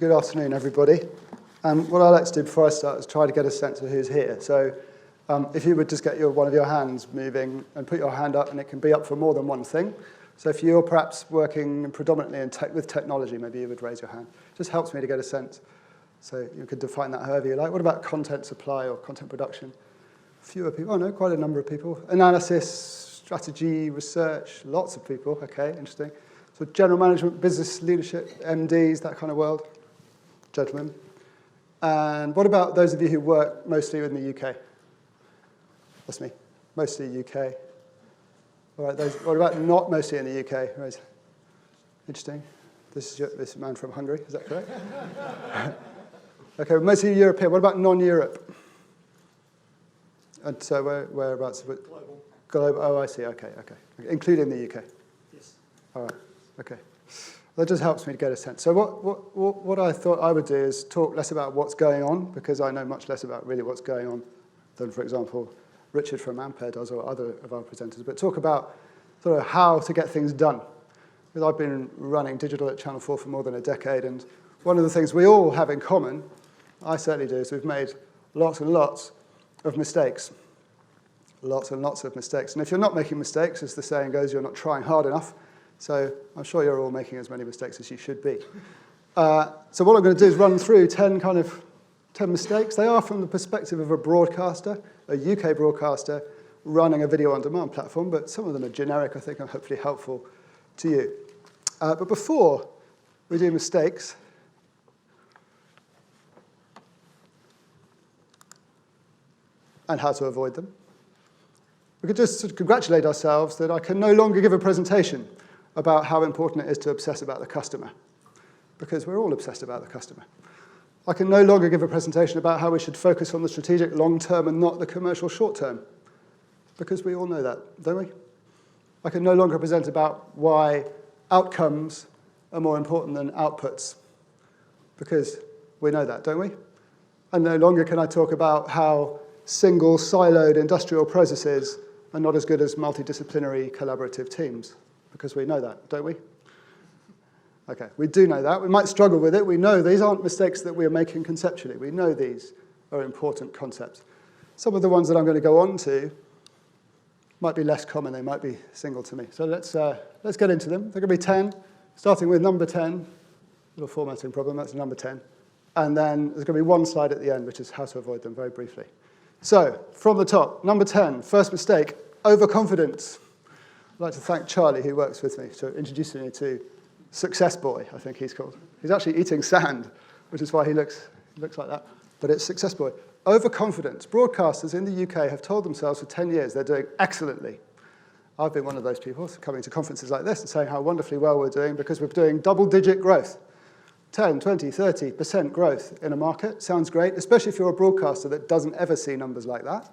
Good afternoon, everybody. What I like to do before I start is try to get a sense of who's here. So if you would just get one of your hands moving and put your hand up, and it can be up for more than one thing. So if you're perhaps working predominantly with technology, maybe you would raise your hand. It just helps me to get a sense. So you could define that however you like. What about content supply or content production? Fewer people. Oh, no, quite a number of people. Analysis, strategy, research, lots of people. OK, interesting. So general management, business leadership, MDs, that kind of world. Gentlemen. And what about those of you who work mostly in the UK? That's me. Mostly UK. All right, what about not mostly in the UK? Right. Interesting. This is a man from Hungary, is that correct? OK, mostly European. What about non-Europe? And so whereabouts? Global. Global. Oh, I see. OK. Including the UK? Yes. All right. OK. That just helps me to get a sense. So what I thought I would do is talk less about what's going on, because I know much less about really what's going on than, for example, Richard from Ampere does or other of our presenters, but talk about sort of how to get things done. Because I've been running digital at Channel 4 for more than a decade, and one of the things we all have in common, I certainly do, is we've made lots and lots of mistakes. Lots and lots of mistakes. And if you're not making mistakes, as the saying goes, you're not trying hard enough. So I'm sure you're all making as many mistakes as you should be. So what I'm going to do is run through 10 mistakes. They are from the perspective of a broadcaster, a UK broadcaster, running a video-on-demand platform, but some of them are generic, I think, and hopefully helpful to you. But before we do mistakes, and how to avoid them, we could just sort of congratulate ourselves that I can no longer give a presentation about how important it is to obsess about the customer, because we're all obsessed about the customer. I can no longer give a presentation about how we should focus on the strategic long-term and not the commercial short-term, because we all know that, don't we? I can no longer present about why outcomes are more important than outputs, because we know that, don't we? And no longer can I talk about how single, siloed industrial processes are not as good as multidisciplinary collaborative teams, because we know that, don't we? OK, we do know that. We might struggle with it. We know these aren't mistakes that we are making conceptually. We know these are important concepts. Some of the ones that I'm going to go on to might be less common. They might be single to me. So let's get into them. There are going to be 10, starting with number 10. Little formatting problem. That's number 10. And then there's going to be one slide at the end, which is how to avoid them very briefly. So from the top, number 10, first mistake, overconfidence. I'd like to thank Charlie, who works with me, for introducing me to Success Boy, I think he's called. He's actually eating sand, which is why he looks like that. But it's Success Boy. Overconfidence. Broadcasters in the UK have told themselves for 10 years they're doing excellently. I've been one of those people coming to conferences like this and saying how wonderfully well we're doing because we're doing double-digit growth. 10, 20, 30% growth in a market sounds great, especially if you're a broadcaster that doesn't ever see numbers like that.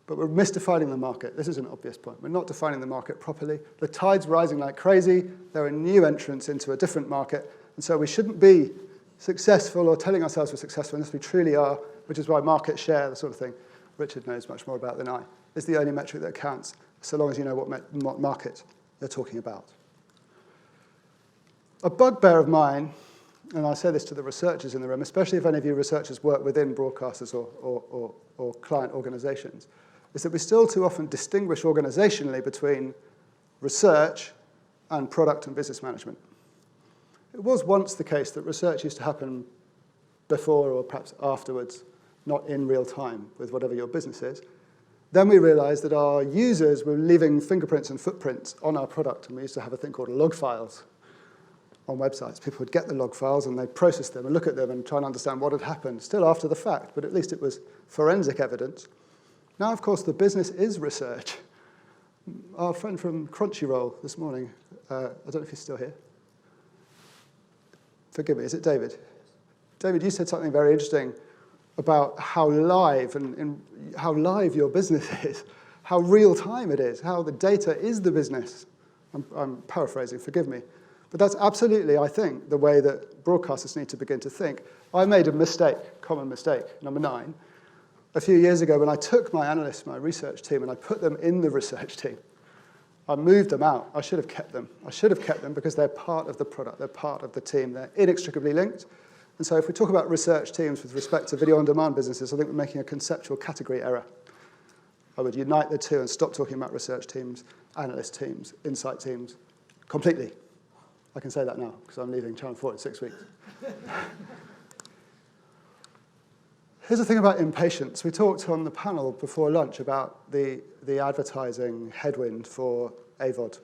But we're misdefining the market. This is an obvious point. We're not defining the market properly. The tide's rising like crazy. There are new entrants into a different market. And so we shouldn't be successful or telling ourselves we're successful unless we truly are, which is why market share, the sort of thing Richard knows much more about than I, is the only metric that counts, so long as you know what market you're talking about. A bugbear of mine, and I say this to the researchers in the room, especially if any of you researchers work within broadcasters or client organizations, is that we still too often distinguish organizationally between research and product and business management. It was once the case that research used to happen before or perhaps afterwards, not in real time with whatever your business is. Then we realized that our users were leaving fingerprints and footprints on our product, and we used to have a thing called log files on websites. People would get the log files and they'd process them and look at them and try and understand what had happened, still after the fact, but at least it was forensic evidence. Now, of course, the business is research. Our friend from Crunchyroll this morning, I don't know if he's still here. Forgive me, is it David? David, you said something very interesting about how live how live your business is, how real time it is, how the data is the business. I'm paraphrasing, forgive me. But that's absolutely, I think, the way that broadcasters need to begin to think. I made a mistake, common mistake, number 9, a few years ago when I took my analysts, my research team, and I put them in the research team. I moved them out. I should have kept them. I should have kept them because they're part of the product. They're part of the team. They're inextricably linked. And so if we talk about research teams with respect to video-on-demand businesses, I think we're making a conceptual category error. I would unite the two and stop talking about research teams, analyst teams, insight teams, completely. I can say that now because I'm leaving Channel 4 in 6 weeks. Here's the thing about impatience. We talked on the panel before lunch about the advertising headwind for AVOD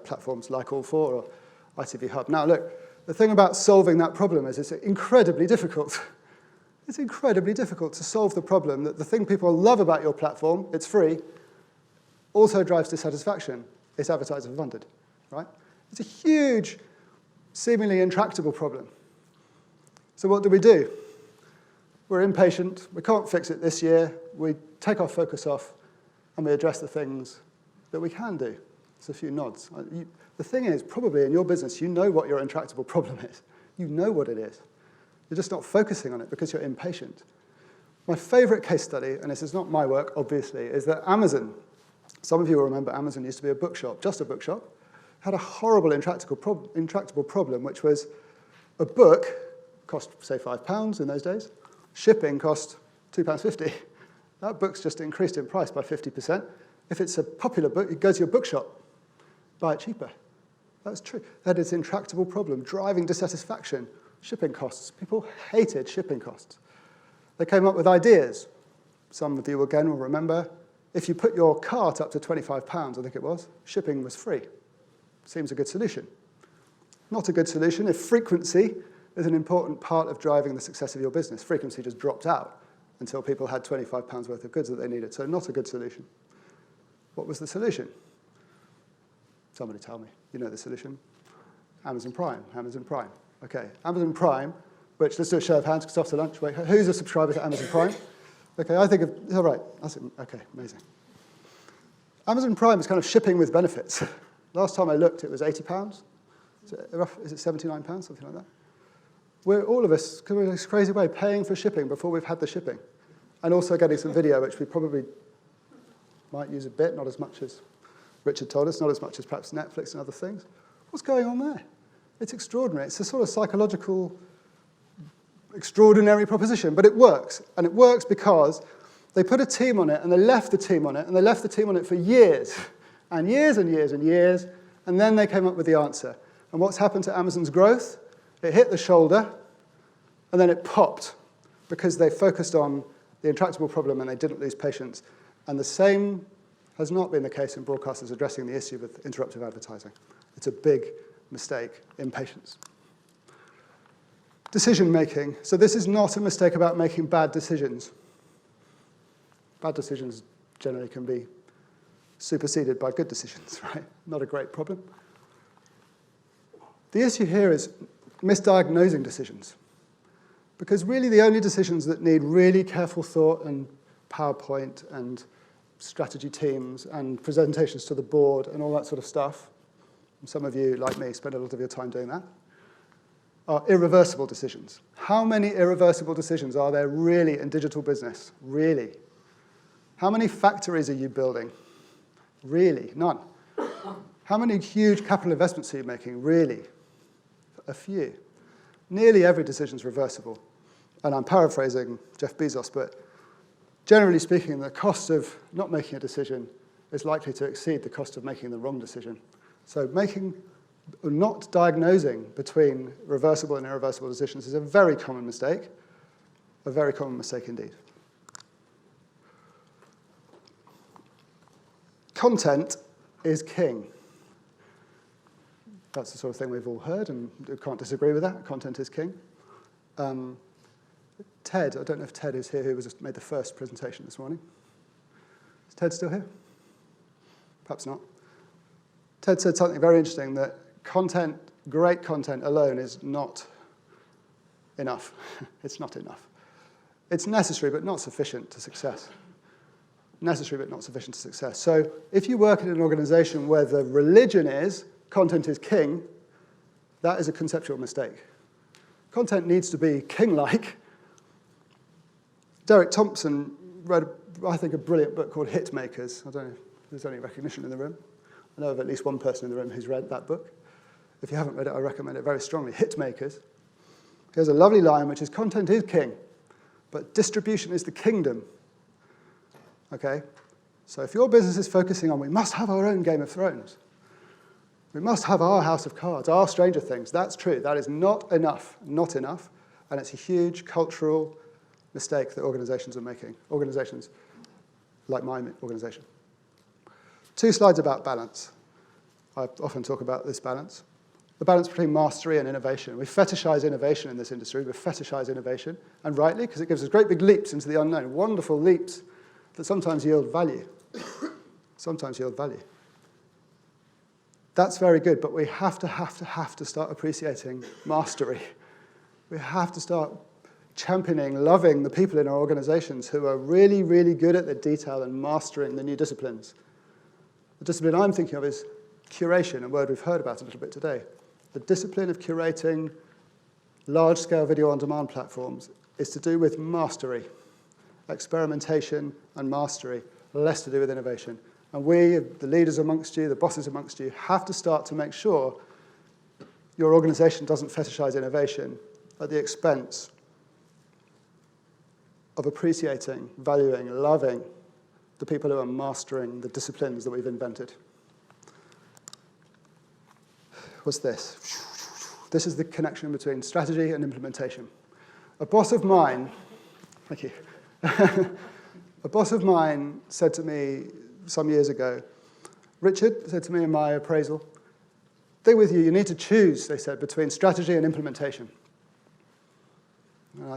platforms like All4 or ITV Hub. Now, look, the thing about solving that problem is it's incredibly difficult. It's incredibly difficult to solve the problem that the thing people love about your platform, it's free, also drives dissatisfaction. It's advertiser funded, right? It's a huge, seemingly intractable problem. So what do? We're impatient. We can't fix it this year. We take our focus off, and we address the things that we can do. It's a few nods. The thing is, probably in your business, you know what your intractable problem is. You know what it is. You're just not focusing on it because you're impatient. My favorite case study, and this is not my work, obviously, is that Amazon, some of you will remember Amazon used to be a bookshop, just a bookshop, had a horrible intractable problem, which was a book cost, say, £5 in those days. Shipping cost £2.50. That book's just increased in price by 50%. If it's a popular book, you go to your bookshop, buy it cheaper. That's true. That is an intractable problem, driving dissatisfaction. Shipping costs. People hated shipping costs. They came up with ideas. Some of you, again, will remember, if you put your cart up to £25, I think it was, shipping was free. Seems a good solution. Not a good solution if frequency is an important part of driving the success of your business. Frequency just dropped out until people had £25 worth of goods that they needed. So not a good solution. What was the solution? Somebody tell me. You know the solution. Amazon Prime. Amazon Prime. Okay, Amazon Prime, which, let's do a show of hands because after lunch, wait, who's a subscriber to Amazon Prime? Okay, I think of, all right, okay, amazing. Amazon Prime is kind of shipping with benefits. Last time I looked, it was £80. Is it £79, something like that? We're all of us, in this crazy way, paying for shipping before we've had the shipping. And also getting some video, which we probably might use a bit, not as much as Richard told us, not as much as perhaps Netflix and other things. What's going on there? It's extraordinary. It's a sort of psychological, extraordinary proposition, but it works. And it works because they put a team on it, and they left the team on it, and they left the team on it for years, and years and years and years, and then they came up with the answer. And what's happened to Amazon's growth? It hit the shoulder, and then it popped because they focused on the intractable problem and they didn't lose patience. And the same has not been the case in broadcasters addressing the issue with interruptive advertising. It's a big mistake, impatience. Decision-making. So this is not a mistake about making bad decisions. Bad decisions generally can be superseded by good decisions, right? Not a great problem. The issue here is misdiagnosing decisions. Because really the only decisions that need really careful thought and PowerPoint and strategy teams and presentations to the board and all that sort of stuff, and some of you, like me, spend a lot of your time doing that, are irreversible decisions. How many irreversible decisions are there really in digital business? Really? How many factories are you building? Really? None. How many huge capital investments are you making? Really? A few. Nearly every decision is reversible. And I'm paraphrasing Jeff Bezos, but generally speaking, the cost of not making a decision is likely to exceed the cost of making the wrong decision. So not diagnosing between reversible and irreversible decisions is a very common mistake indeed. Content is king. That's the sort of thing we've all heard, and we can't disagree with that. Content is king. Ted, I don't know if Ted is here, who made the first presentation this morning. Is Ted still here? Perhaps not. Ted said something very interesting, that content, great content alone is not enough. It's not enough. It's necessary, but not sufficient to success. Necessary, but not sufficient to success. So if you work in an organization where the religion is content is king, that is a conceptual mistake. Content needs to be king-like. Derek Thompson wrote, I think, a brilliant book called Hit Makers. I don't know if there's any recognition in the room. I know of at least one person in the room who's read that book. If you haven't read it, I recommend it very strongly. Hitmakers. Here's a lovely line, which is content is king, but distribution is the kingdom. Okay? So if your business is focusing on, we must have our own Game of Thrones, we must have our House of Cards, our Stranger Things, that's true. That is not enough, and it's a huge cultural mistake that organizations are making, organizations like my organization. 2 slides about balance. I often talk about this balance. The balance between mastery and innovation. We fetishize innovation in this industry. We fetishize innovation, and rightly, because it gives us great big leaps into the unknown, wonderful leaps that sometimes yield value. Sometimes yield value. That's very good, but we have to start appreciating mastery. We have to start championing, loving the people in our organizations who are really, really good at the detail and mastering the new disciplines. The discipline I'm thinking of is curation, a word we've heard about a little bit today. The discipline of curating large-scale video-on-demand platforms is to do with mastery, experimentation and mastery, less to do with innovation. And we, the leaders amongst you, the bosses amongst you, have to start to make sure your organization doesn't fetishize innovation at the expense of appreciating, valuing, loving the people who are mastering the disciplines that we've invented. What's this? This is the connection between strategy and implementation. A boss of mine, thank you. A boss of mine said to me some years ago, Richard said to me in my appraisal, thing with you, you need to choose, they said, between strategy and implementation.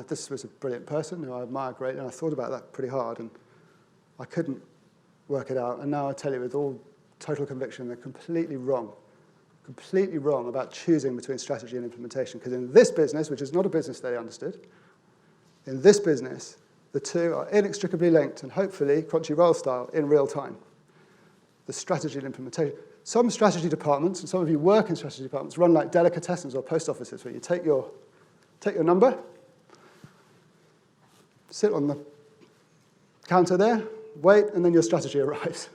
This was a brilliant person who I admire greatly, and I thought about that pretty hard, and I couldn't work it out. And now I tell you with all total conviction, they're completely wrong about choosing between strategy and implementation. Because in this business, which is not a business they understood, in this business, the two are inextricably linked, and hopefully, Crunchy Roll style, in real time. The strategy and implementation. Some strategy departments, and some of you work in strategy departments, run like delicatessens or post offices, where you take your number, sit on the counter there, wait, and then your strategy arrives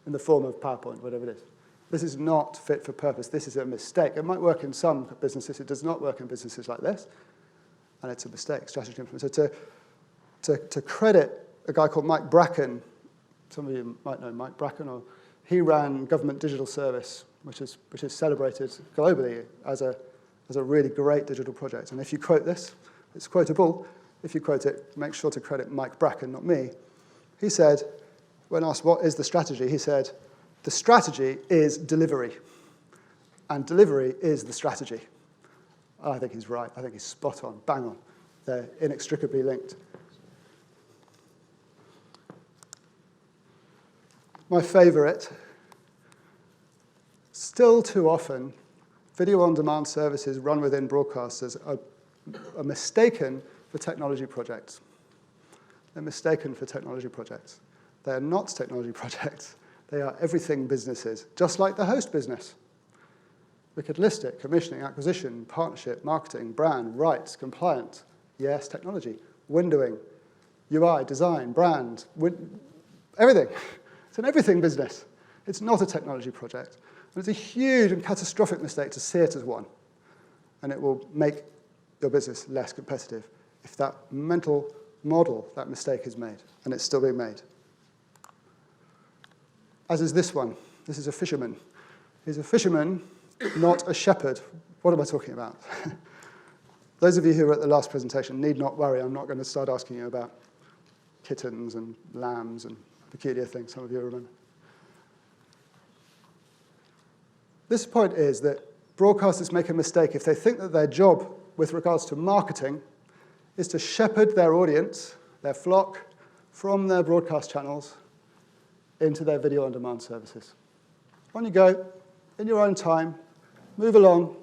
in the form of PowerPoint, whatever it is. This is not fit for purpose. This is a mistake. It might work in some businesses. It does not work in businesses like this, and it's a mistake, strategy implementation. So to credit a guy called Mike Bracken, some of you might know Mike Bracken, or he ran Government Digital Service, which is celebrated globally as a really great digital project. And if you quote this, it's quotable. If you quote it, make sure to credit Mike Bracken, not me. He said, when asked what is the strategy, he said, the strategy is delivery, and delivery is the strategy. I think he's right. I think he's spot on, bang on. They're inextricably linked. My favorite, still too often, video-on-demand services run within broadcasters are mistaken for technology projects. They're mistaken for technology projects. They're not technology projects. They are everything businesses, just like the host business. We could list it: commissioning, acquisition, partnership, marketing, brand, rights, compliance. Yes, technology. Windowing, UI, design, brand, everything. It's an everything business. It's not a technology project. And it's a huge and catastrophic mistake to see it as one. And it will make your business less competitive if that mental model, that mistake is made, and it's still being made. As is this one. This is a fisherman. He's a fisherman, not a shepherd. What am I talking about? Those of you who were at the last presentation need not worry. I'm not going to start asking you about kittens and lambs and peculiar things. Some of you remember. This point is that broadcasters make a mistake if they think that their job with regards to marketing is to shepherd their audience, their flock, from their broadcast channels into their video-on-demand services. On you go, in your own time, move along.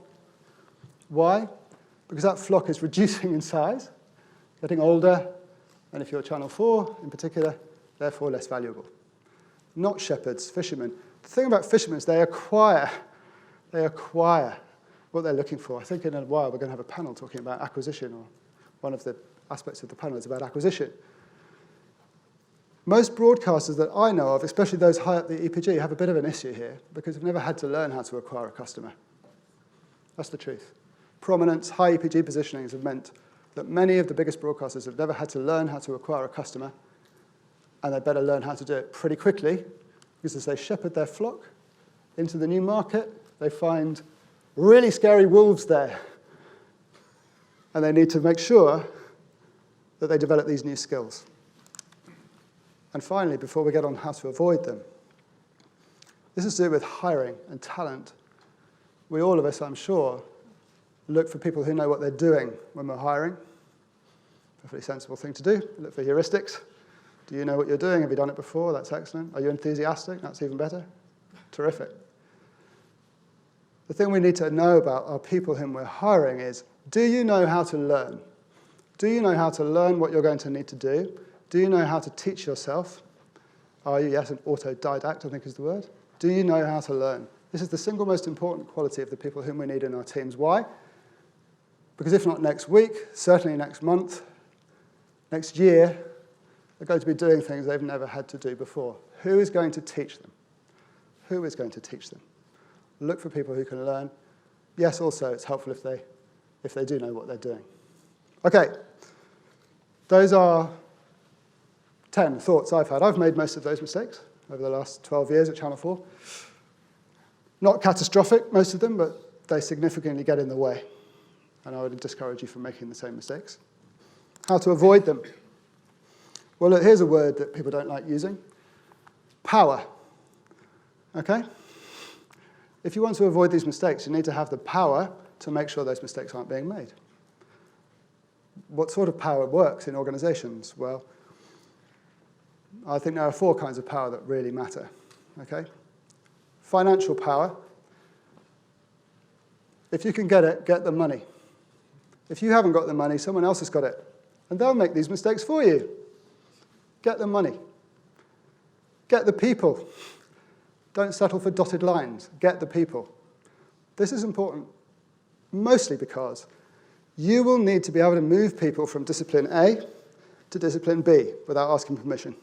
Why? Because that flock is reducing in size, getting older, and if you're Channel 4 in particular, therefore less valuable. Not shepherds, fishermen. The thing about fishermen is they acquire what they're looking for. I think in a while we're going to have a panel talking about acquisition, or one of the aspects of the panel is about acquisition. Most broadcasters that I know of, especially those high up the EPG, have a bit of an issue here because they've never had to learn how to acquire a customer. That's the truth. Prominence, high EPG positionings have meant that many of the biggest broadcasters have never had to learn how to acquire a customer, and they better learn how to do it pretty quickly, because as they shepherd their flock into the new market, they find really scary wolves there. And they need to make sure that they develop these new skills. And finally, before we get on how to avoid them, this is to do with hiring and talent. We all of us, I'm sure, look for people who know what they're doing when we're hiring. Perfectly sensible thing to do. Look for heuristics. Do you know what you're doing? Have you done it before? That's excellent. Are you enthusiastic? That's even better. Terrific. The thing we need to know about our people whom we're hiring is, do you know how to learn? Do you know how to learn what you're going to need to do? Do you know how to teach yourself? Are you, yes, an autodidact, I think is the word? Do you know how to learn? This is the single most important quality of the people whom we need in our teams. Why? Because if not next week, certainly next month, next year, they're going to be doing things they've never had to do before. Who is going to teach them? Who is going to teach them? Look for people who can learn. Yes, also, it's helpful if they do know what they're doing. Okay, those are 10 thoughts I've had. I've made most of those mistakes over the last 12 years at Channel 4. Not catastrophic, most of them, but they significantly get in the way. And I would discourage you from making the same mistakes. How to avoid them? Well, look, here's a word that people don't like using. Power. Okay? If you want to avoid these mistakes, you need to have the power to make sure those mistakes aren't being made. What sort of power works in organizations? Well, I think there are 4 kinds of power that really matter. Okay? Financial power. If you can get it, get the money. If you haven't got the money, someone else has got it. And they'll make these mistakes for you. Get the money. Get the people. Don't settle for dotted lines. Get the people. This is important mostly because you will need to be able to move people from discipline A to discipline B without asking permission.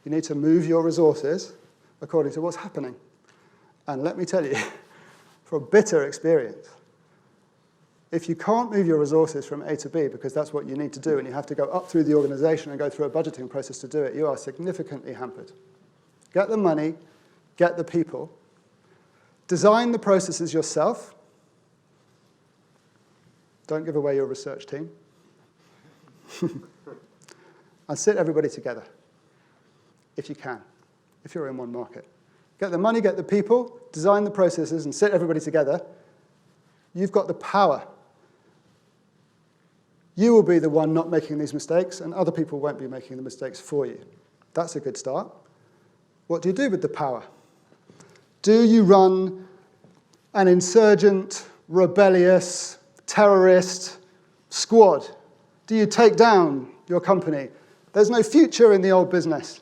You need to move your resources according to what's happening. And let me tell you, from bitter experience, if you can't move your resources from A to B because that's what you need to do and you have to go up through the organization and go through a budgeting process to do it, you are significantly hampered. Get the money, get the people, design the processes yourself. Don't give away your research team. And sit everybody together, if you can, if you're in one market. Get the money, get the people, design the processes, and sit everybody together. You've got the power. You will be the one not making these mistakes, and other people won't be making the mistakes for you. That's a good start. What do you do with the power? Do you run an insurgent, rebellious, terrorist squad? Do you take down your company? There's no future in the old business.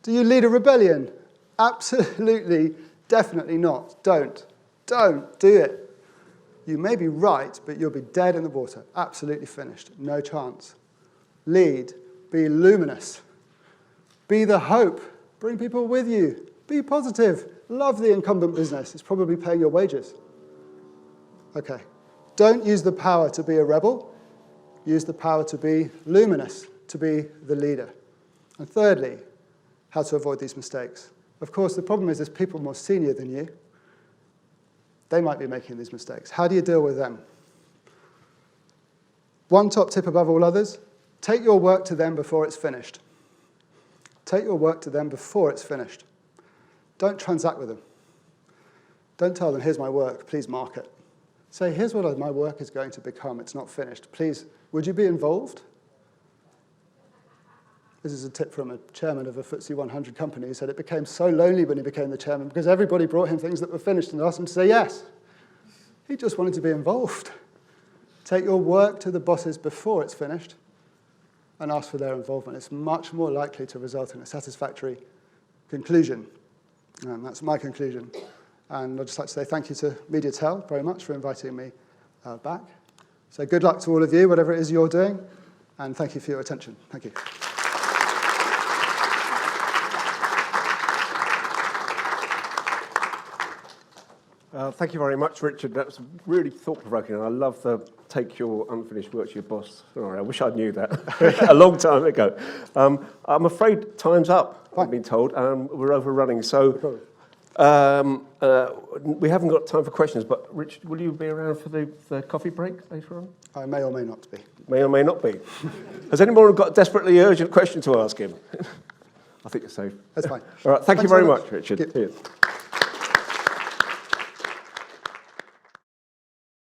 Do you lead a rebellion? Absolutely, definitely not. Don't do it. You may be right, but you'll be dead in the water. Absolutely finished. No chance. Lead. Be luminous. Be the hope. Bring people with you. Be positive. Love the incumbent business. It's probably paying your wages. Okay. Don't use the power to be a rebel. Use the power to be luminous, to be the leader. And thirdly, how to avoid these mistakes. Of course, the problem is there's people more senior than you. They might be making these mistakes. How do you deal with them? One top tip above all others, take your work to them before it's finished. Take your work to them before it's finished. Don't transact with them. Don't tell them, here's my work, please mark it. Say, here's what my work is going to become, it's not finished. Please, would you be involved? This is a tip from a chairman of a FTSE 100 company who said it became so lonely when he became the chairman because everybody brought him things that were finished and asked him to say yes. He just wanted to be involved. Take your work to the bosses before it's finished and ask for their involvement. It's much more likely to result in a satisfactory conclusion. And that's my conclusion. And I'd just like to say thank you to MediaTel very much for inviting me back. So good luck to all of you, whatever it is you're doing, and thank you for your attention. Thank you. Thank you very much, Richard. That was really thought-provoking. I love the take your unfinished work to your boss. Sorry, I wish I knew that a long time ago. I'm afraid time's up, I've been told. We're overrunning, so we haven't got time for questions, but Richard, will you be around for the coffee break later on? I may or may not be. May or may not be. Has anyone got a desperately urgent question to ask him? I think you're safe. That's fine. All right, thank you very much, Richard. Cheers.